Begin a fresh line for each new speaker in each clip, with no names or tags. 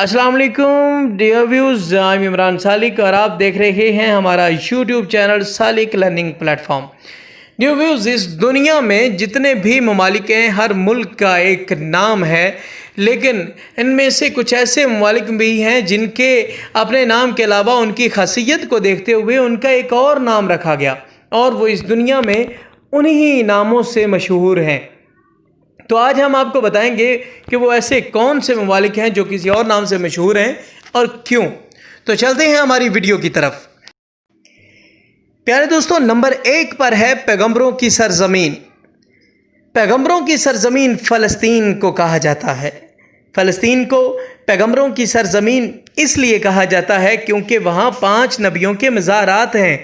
अस्सलाम वालेकुम dear views, I am Imran Salik और आप देख रहे हैं हमारा YouTube channel Salik learning platform. Dear views, इस दुनिया में जितने भी ममालिक हैं, हर मुल्क का एक नाम है, लेकिन इनमें से कुछ ऐसे ममालिक भी हैं जिनके अपने नाम के अलावा उनकी खासियत को देखते हुए उनका एक और नाम रखा गया और वो इस दुनिया में उन्हीं नामों से मशहूर हैं। तो आज हम आपको बताएंगे कि वो ऐसे कौन से ममालिक हैं जो किसी और नाम से मशहूर हैं और क्यों। तो चलते हैं हमारी वीडियो की तरफ। प्यारे दोस्तों, नंबर 1 पर है पैगंबरों की सरजमीन। पैगंबरों की सरजमीन फ़लस्तीन को कहा जाता है। फ़लस्तीन को पैगंबरों की सरजमीन इसलिए कहा जाता है क्योंकि वहाँ 5 नबियों के मज़ारात हैं,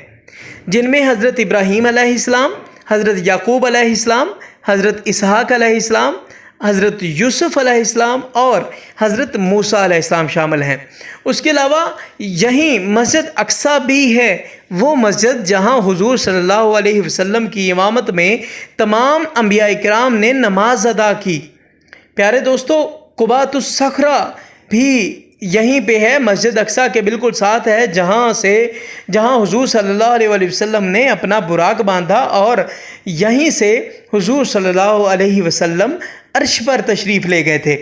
जिनमें हज़रत इब्राहीम अलैहिस्सलाम, हज़रत याकूब अलैहिस्सलाम, हज़रत इसहाक़ अलैहिस्सलाम, हज़रत यूसुफ़ अलैहिस्सलाम और हज़रत मूसा अलैहिस्सलाम शामिल हैं। उसके अलावा यहीं मस्जिद अक्सा भी है, वो मस्जिद जहां हुज़ूर सल्लल्लाहु अलैहि वसल्लम की इमामत में तमाम अंबिया इकराम ने नमाज अदा की। प्यारे दोस्तों, कुबातुस सखरा भी यहीं पे है, मस्जिद अक्सा के बिल्कुल साथ है, जहाँ हुज़ूर सल्लल्लाहु अलैहि वसल्लम ने अपना बुराक बांधा और यहीं से हुज़ूर सल्लल्लाहु अलैहि वसल्लम अर्श पर तशरीफ़ ले गए थे।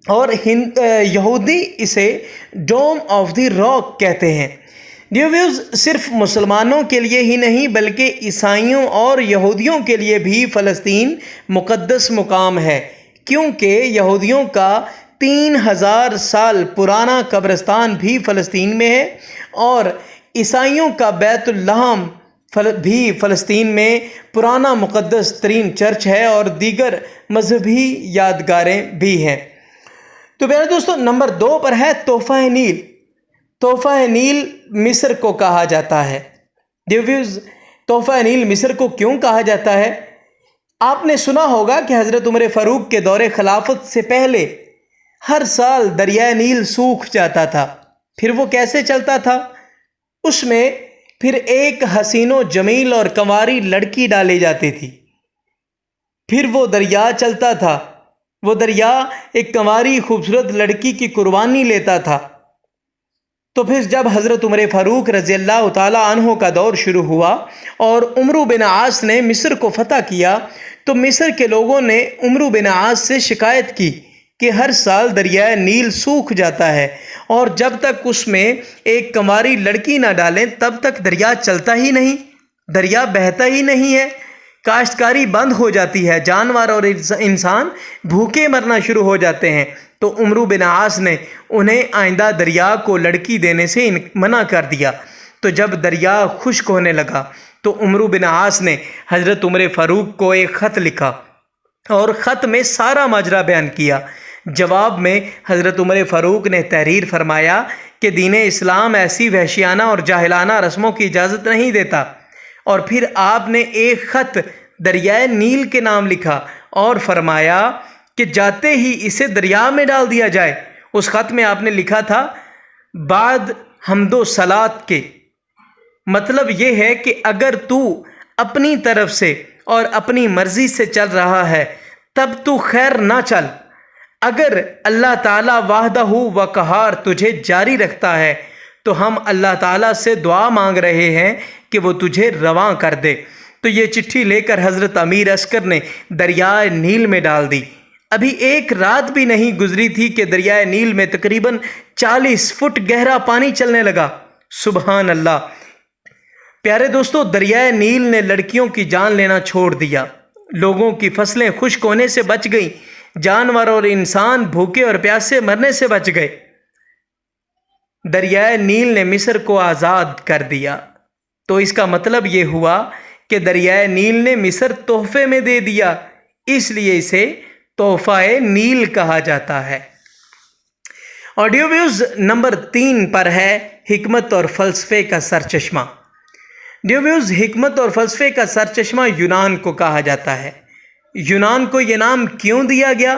और यहूदी इसे डोम ऑफ द रॉक कहते हैं। डियर व्यूज़, सिर्फ मुसलमानों के लिए ही नहीं बल्कि ईसाइयों और यहूदियों के लिए भी फ़लस्तीन मुक़द्दस मुकाम है, क्योंकि यहूदियों का 3000 साल पुराना कब्रिस्तान भी फ़लस्तीन में है और ईसाइयों का बैतुल लहम भी फ़लस्तीन में पुराना मुक़द्दस तरीन चर्च है और दीगर मजहबी यादगारें भी हैं। तो मेरे दोस्तों, नंबर 2 पर है तोहफ़ा नील। तोहफ़ा नील मिस्र को कहा जाता है। डियर व्यूज़, तोहफ़ा नील मिस्र को क्यों कहा जाता है? आपने सुना होगा कि हज़रत उमर फ़ारूक के दौरे खिलाफत से पहले हर साल दरियाए नील सूख जाता था। फिर वो कैसे चलता था? उसमें फिर एक हसीनो जमील और कंवारी लड़की डाली जाती थी, फिर वो दरिया चलता था। वो दरिया एक कंवारी खूबसूरत लड़की की कुर्बानी लेता था। तो फिर जब हज़रत उमर फ़ारूक रज़ियल्लाहु ताला अन्हो का दौर शुरू हुआ और उमर बिन आस ने मिस्र को फ़तह किया, तो मिस्र के लोगों ने उमर बिन आस से शिकायत की कि हर साल दरियाए नील सूख जाता है और जब तक उसमें एक कंवारी लड़की ना डालें तब तक दरिया चलता ही नहीं, दरिया बहता ही नहीं है, काश्तकारी बंद हो जाती है, जानवर और इंसान भूखे मरना शुरू हो जाते हैं। तो उमर बिन आस ने उन्हें आइंदा दरिया को लड़की देने से मना कर दिया। तो जब दरिया खुश्क होने लगा तो उमर बिन आस ने हज़रत उमर फ़ारूक को एक ख़त लिखा और ख़त में सारा माजरा बयान किया। जवाब में हज़रत उमर फ़ारूक ने तहरीर फरमाया कि दीन इस्लाम ऐसी वहशियाना और जाहिलाना रस्मों की इजाज़त नहीं देता। और फिर आपने एक ख़त दरियाए नील के नाम लिखा और फरमाया कि जाते ही इसे दरिया में डाल दिया जाए। उस ख़त में आपने लिखा था, बाद हम्दो सलात के, मतलब ये है कि अगर तू अपनी तरफ से और अपनी मर्ज़ी से चल रहा है तब तू खैर ना चल। अगर अल्लाह ताला वाहदहू व कहार तुझे जारी रखता है तो हम अल्लाह ताला से दुआ मांग रहे हैं कि वो तुझे रवां कर दे। तो ये चिट्ठी लेकर हज़रत अमीर अस्कर ने दरियाए नील में डाल दी। अभी एक रात भी नहीं गुजरी थी कि दरियाए नील में तकरीबन 40 फुट गहरा पानी चलने लगा। सुबहान अल्लाह। प्यारे दोस्तों, दरियाए नील ने लड़कियों की जान लेना छोड़ दिया, लोगों की फसलें खुश्क होने से बच गईं, जानवर और इंसान भूखे और प्यासे मरने से बच गए। दरियाए नील ने मिस्र को आज़ाद कर दिया। तो इसका मतलब ये हुआ कि दरियाए नील ने मिस्र तोहफे में दे दिया, इसलिए इसे तोहफ़ाए नील कहा जाता है। ऑडियो व्यूज़, नंबर 3 पर है हिकमत और फ़लसफ़े का सरचश्मा। डियर व्यूज़, हिकमत और फ़लसफ़े का सरचश्मा यूनान को कहा जाता है। यूनान को ये नाम क्यों दिया गया?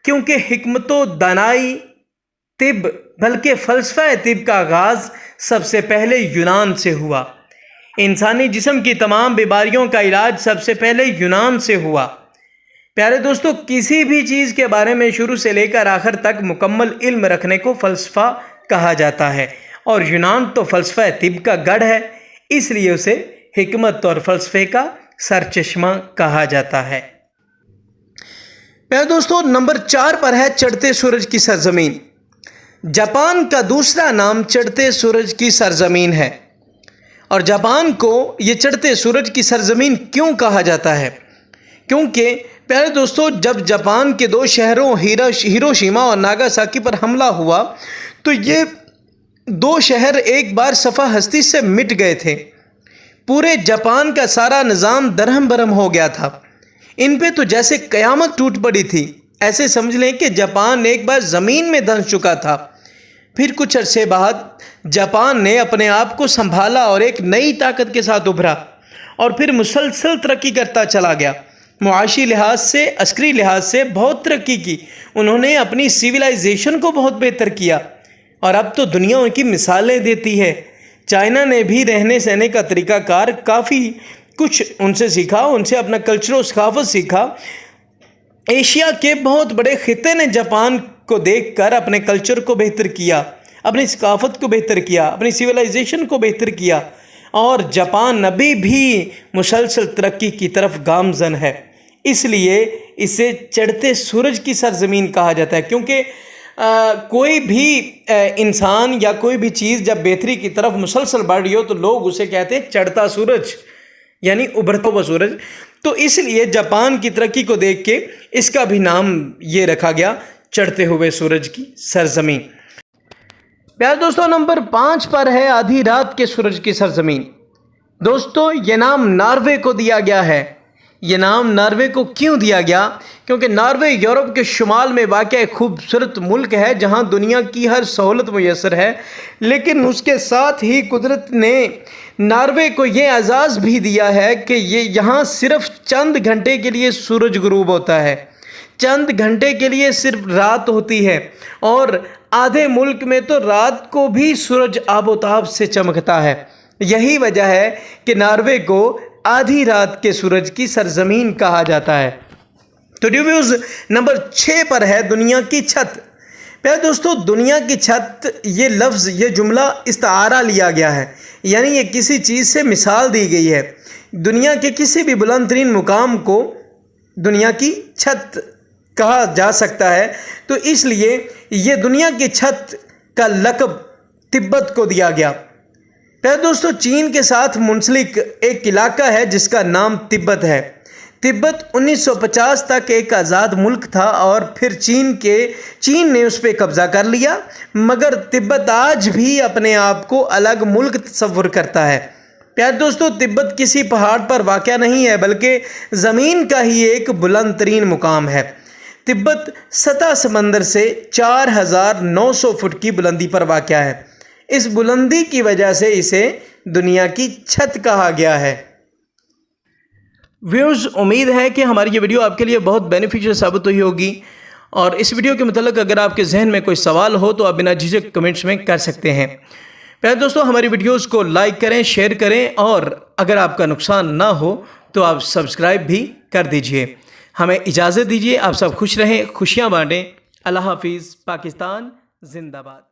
क्योंकि हिकमतो दानाई तिब बल्कि फ़लसफ़ा तिब का आगाज़ सबसे पहले यूनान से हुआ। इंसानी जिस्म की तमाम बीमारियों का इलाज सबसे पहले यूनान से हुआ। پیارے دوستو، کسی بھی چیز کے بارے میں شروع سے لے کر آخر تک مکمل علم رکھنے کو فلسفہ کہا جاتا ہے، اور یونان تو فلسفہ طب کا گڑھ ہے، اس لیے اسے حکمت اور فلسفے کا سرچشمہ کہا جاتا ہے۔ پیارے دوستو، نمبر 4 پر ہے چڑھتے سورج کی سرزمین۔ جاپان کا دوسرا نام چڑھتے سورج کی سرزمین ہے، اور جاپان کو یہ چڑھتے سورج کی سرزمین کیوں کہا جاتا ہے؟ کیونکہ پیارے دوستو، جب جاپان کے 2 شہروں ہیروشیما اور ناگاساکی پر حملہ ہوا تو یہ 2 شہر ایک بار صفحہ ہستی سے مٹ گئے تھے۔ پورے جاپان کا سارا نظام درہم برہم ہو گیا تھا۔ ان پہ تو جیسے قیامت ٹوٹ پڑی تھی۔ ایسے سمجھ لیں کہ جاپان ایک بار زمین میں دھنس چکا تھا۔ پھر کچھ عرصے بعد جاپان نے اپنے آپ کو سنبھالا اور ایک نئی طاقت کے ساتھ ابھرا، اور پھر مسلسل ترقی کرتا چلا گیا۔ معاشی لحاظ سے، عسکری لحاظ سے بہت ترقی کی۔ انہوں نے اپنی سیولائزیشن کو بہت بہتر کیا، اور اب تو دنیا ان کی مثالیں دیتی ہے۔ چائنا نے بھی رہنے سہنے کا طریقہ کار کافی کچھ ان سے سیکھا، ان سے اپنا کلچر و ثقافت سیکھا۔ ایشیا کے بہت بڑے خطے نے جاپان کو دیکھ کر اپنے کلچر کو بہتر کیا، اپنی ثقافت کو بہتر کیا، اپنی سیولائزیشن کو بہتر کیا، اور جاپان ابھی بھی مسلسل ترقی کی طرف گامزن ہے۔ اس لیے اسے چڑھتے سورج کی سرزمین کہا جاتا ہے، کیونکہ کوئی بھی انسان یا کوئی بھی چیز جب بہتری کی طرف مسلسل بڑھ رہی ہو تو لوگ اسے کہتے ہیں چڑھتا سورج، یعنی ابھرتا ہوا سورج۔ تو اس لیے جاپان کی ترقی کو دیکھ کے اس کا بھی نام یہ رکھا گیا، چڑھتے ہوئے سورج کی سرزمین۔ پیارے دوستو، نمبر 5 پر ہے آدھی رات کے سورج کی سرزمین۔ دوستو، یہ نام ناروے کو دیا گیا ہے۔ یہ نام ناروے کو کیوں دیا گیا؟ کیونکہ ناروے یورپ کے شمال میں واقع ایک خوبصورت ملک ہے جہاں دنیا کی ہر سہولت میسر ہے، لیکن اس کے ساتھ ہی قدرت نے ناروے کو یہ اعزاز بھی دیا ہے کہ یہاں صرف چند گھنٹے کے لیے سورج غروب ہوتا ہے، چند گھنٹے کے لیے صرف رات ہوتی ہے، اور آدھے ملک میں تو رات کو بھی سورج آب و تاب سے چمکتا ہے۔ یہی وجہ ہے کہ ناروے کو آدھی رات کے سورج کی سرزمین کہا جاتا ہے۔ تو ریویوز نمبر 6 پر ہے دنیا کی چھت۔ پیارے دوستو، دنیا کی چھت، یہ لفظ، یہ جملہ استعارہ لیا گیا ہے، یعنی یہ کسی چیز سے مثال دی گئی ہے۔ دنیا کے کسی بھی بلند ترین مقام کو دنیا کی چھت کہا جا سکتا ہے، تو اس لیے یہ دنیا کی چھت کا لقب تبت کو دیا گیا۔ پیارے دوستو، چین کے ساتھ منسلک ایک علاقہ ہے جس کا نام تبت ہے۔ تبت 1950 تک ایک آزاد ملک تھا، اور پھر چین نے اس پہ قبضہ کر لیا، مگر تبت آج بھی اپنے آپ کو الگ ملک تصور کرتا ہے۔ پیارے دوستو، تبت کسی پہاڑ پر واقع نہیں ہے، بلکہ زمین کا ہی ایک بلند ترین مقام ہے۔ تبت سطح سمندر سے 4900 فٹ کی بلندی پر واقع ہے۔ اس بلندی کی وجہ سے اسے دنیا کی چھت کہا گیا ہے۔ ویورز، امید ہے کہ ہماری یہ ویڈیو آپ کے لیے بہت بینیفیشل ثابت ہوئی ہوگی، اور اس ویڈیو کے متعلق اگر آپ کے ذہن میں کوئی سوال ہو تو آپ بنا جھجک کمنٹس میں کر سکتے ہیں۔ پیارے دوستو، ہماری ویڈیوز کو لائک کریں، شیئر کریں، اور اگر آپ کا نقصان نہ ہو تو آپ سبسکرائب بھی کر دیجئے۔ ہمیں اجازت دیجیے، آپ سب خوش رہیں، خوشیاں بانٹیں۔ اللہ حافظ۔ پاکستان زندہ باد۔